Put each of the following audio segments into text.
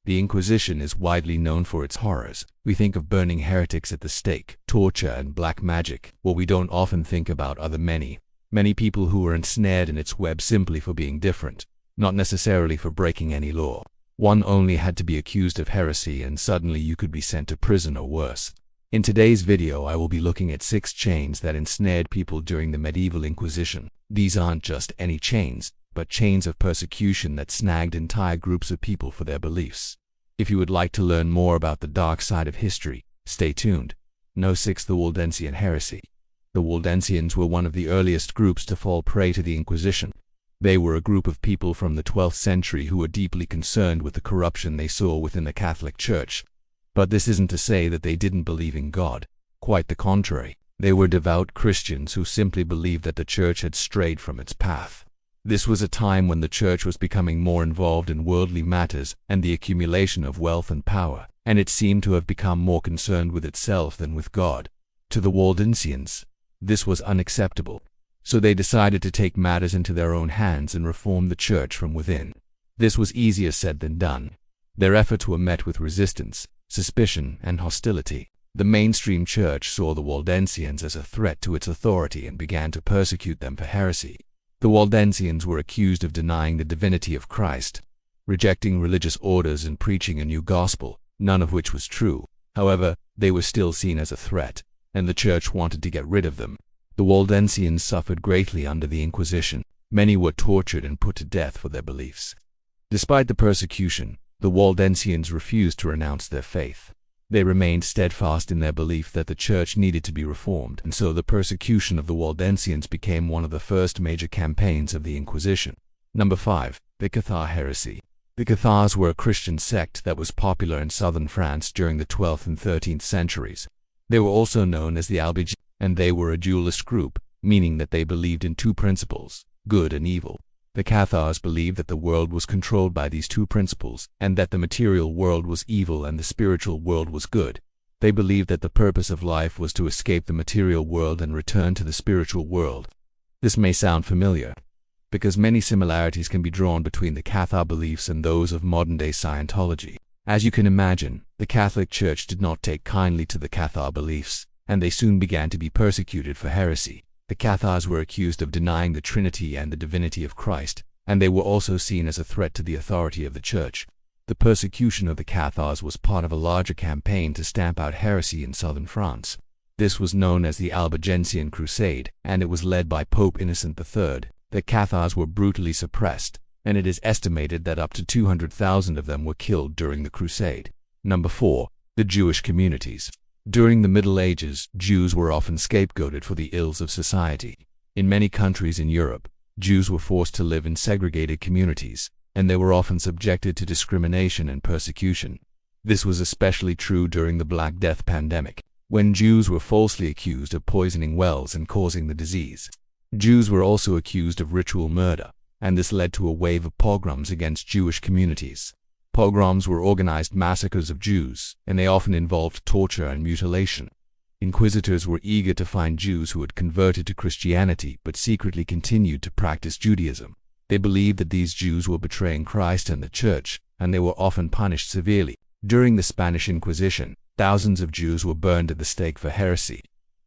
The Inquisition is widely known for its horrors. We think of burning heretics at the stake, torture, and black magic. What we don't often think about are the many people who were ensnared in its web simply for being different, not necessarily for breaking any law. One only had to be accused of heresy and suddenly you could be sent to prison or worse. In today's video, I will be looking at 6 chains that ensnared people during the medieval Inquisition. These aren't just any chains, but chains of persecution that snagged entire groups of people for their beliefs. If you would like to learn more about the dark side of history, stay tuned. No. 6. The Waldensian Heresy. The Waldensians were one of the earliest groups to fall prey to the Inquisition. They were a group of people from the 12th century who were deeply concerned with the corruption they saw within the Catholic Church. But this isn't to say that they didn't believe in God. Quite the contrary. They were devout Christians who simply believed that the Church had strayed from its path. This was a time when the Church was becoming more involved in worldly matters and the accumulation of wealth and power, and it seemed to have become more concerned with itself than with God. To the Waldensians, this was unacceptable, so they decided to take matters into their own hands and reform the Church from within. This was easier said than done. Their efforts were met with resistance, suspicion, and hostility. The mainstream Church saw the Waldensians as a threat to its authority and began to persecute them for heresy. The Waldensians were accused of denying the divinity of Christ, rejecting religious orders and preaching a new gospel, none of which was true. However, they were still seen as a threat, and the Church wanted to get rid of them. The Waldensians suffered greatly under the Inquisition. Many were tortured and put to death for their beliefs. Despite the persecution, the Waldensians refused to renounce their faith. They remained steadfast in their belief that the Church needed to be reformed, and so the persecution of the Waldensians became one of the first major campaigns of the Inquisition. Number 5. The Cathar Heresy. The Cathars were a Christian sect that was popular in southern France during the 12th and 13th centuries. They were also known as the Albigenses, and they were a dualist group, meaning that they believed in 2 principles, good and evil. The Cathars believed that the world was controlled by these 2 principles, and that the material world was evil and the spiritual world was good. They believed that the purpose of life was to escape the material world and return to the spiritual world. This may sound familiar, because many similarities can be drawn between the Cathar beliefs and those of modern-day Scientology. As you can imagine, the Catholic Church did not take kindly to the Cathar beliefs, and they soon began to be persecuted for heresy. The Cathars were accused of denying the Trinity and the divinity of Christ, and they were also seen as a threat to the authority of the Church. The persecution of the Cathars was part of a larger campaign to stamp out heresy in southern France. This was known as the Albigensian Crusade, and it was led by Pope Innocent III. The Cathars were brutally suppressed, and it is estimated that up to 200,000 of them were killed during the crusade. Number 4. The Jewish communities. During the Middle Ages, Jews were often scapegoated for the ills of society. In many countries in Europe, Jews were forced to live in segregated communities, and they were often subjected to discrimination and persecution. This was especially true during the Black Death pandemic, when Jews were falsely accused of poisoning wells and causing the disease. Jews were also accused of ritual murder, and this led to a wave of pogroms against Jewish communities. Pogroms were organized massacres of Jews, and they often involved torture and mutilation. Inquisitors were eager to find Jews who had converted to Christianity but secretly continued to practice Judaism. They believed that these Jews were betraying Christ and the Church, and they were often punished severely. During the Spanish Inquisition, thousands of Jews were burned at the stake for heresy.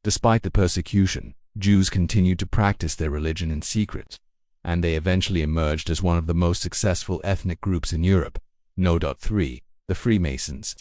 Despite the persecution, Jews continued to practice their religion in secret, and they eventually emerged as one of the most successful ethnic groups in Europe. No. 3. The Freemasons.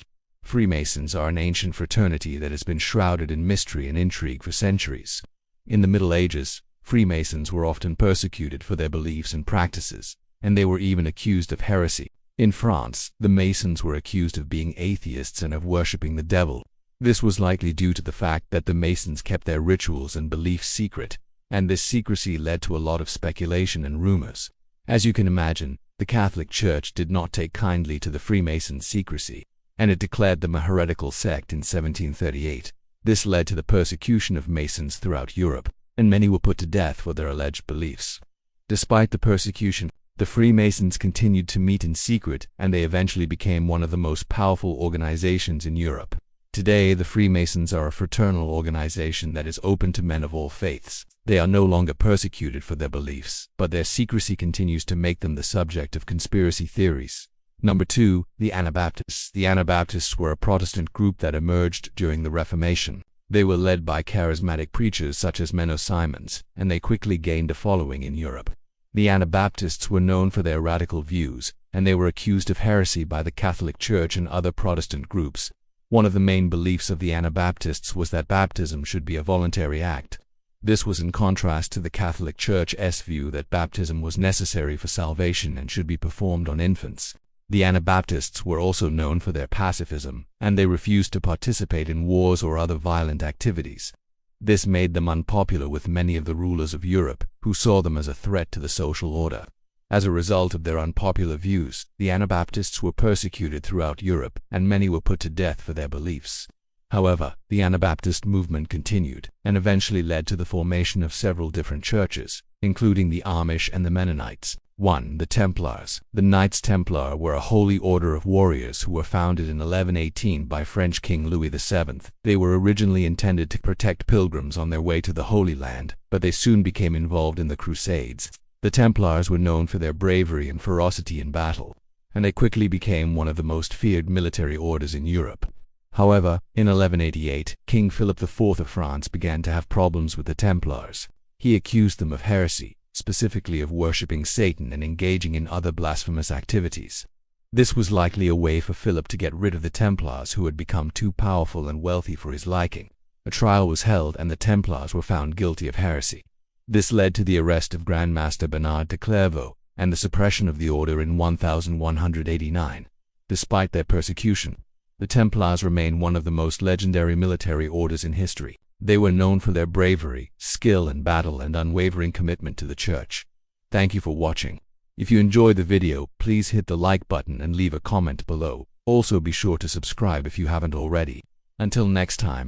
Freemasons are an ancient fraternity that has been shrouded in mystery and intrigue for centuries. In the Middle Ages, Freemasons were often persecuted for their beliefs and practices, and they were even accused of heresy. In France, the Masons were accused of being atheists and of worshipping the devil. This was likely due to the fact that the Masons kept their rituals and beliefs secret, and this secrecy led to a lot of speculation and rumors. As you can imagine, the Catholic Church did not take kindly to the Freemasons' secrecy, and it declared them a heretical sect in 1738. This led to the persecution of Masons throughout Europe, and many were put to death for their alleged beliefs. Despite the persecution, the Freemasons continued to meet in secret, and they eventually became one of the most powerful organizations in Europe. Today, the Freemasons are a fraternal organization that is open to men of all faiths. They are no longer persecuted for their beliefs, but their secrecy continues to make them the subject of conspiracy theories. Number 2. The Anabaptists. The Anabaptists were a Protestant group that emerged during the Reformation. They were led by charismatic preachers such as Menno Simons, and they quickly gained a following in Europe. The Anabaptists were known for their radical views, and they were accused of heresy by the Catholic Church and other Protestant groups. One of the main beliefs of the Anabaptists was that baptism should be a voluntary act. This was in contrast to the Catholic Church's view that baptism was necessary for salvation and should be performed on infants. The Anabaptists were also known for their pacifism, and they refused to participate in wars or other violent activities. This made them unpopular with many of the rulers of Europe, who saw them as a threat to the social order. As a result of their unpopular views, the Anabaptists were persecuted throughout Europe, and many were put to death for their beliefs. However, the Anabaptist movement continued, and eventually led to the formation of several different churches, including the Amish and the Mennonites. 1. The Templars. The Knights Templar were a holy order of warriors who were founded in 1118 by French King Louis VII. They were originally intended to protect pilgrims on their way to the Holy Land, but they soon became involved in the Crusades. The Templars were known for their bravery and ferocity in battle, and they quickly became one of the most feared military orders in Europe. However, in 1188, King Philip IV of France began to have problems with the Templars. He accused them of heresy, specifically of worshipping Satan and engaging in other blasphemous activities. This was likely a way for Philip to get rid of the Templars, who had become too powerful and wealthy for his liking. A trial was held and the Templars were found guilty of heresy. This led to the arrest of Grand Master Bernard de Clairvaux and the suppression of the order in 1189. Despite their persecution, the Templars remain one of the most legendary military orders in history. They were known for their bravery, skill in battle, and unwavering commitment to the Church. Thank you for watching. If you enjoyed the video, please hit the like button and leave a comment below. Also be sure to subscribe if you haven't already. Until next time.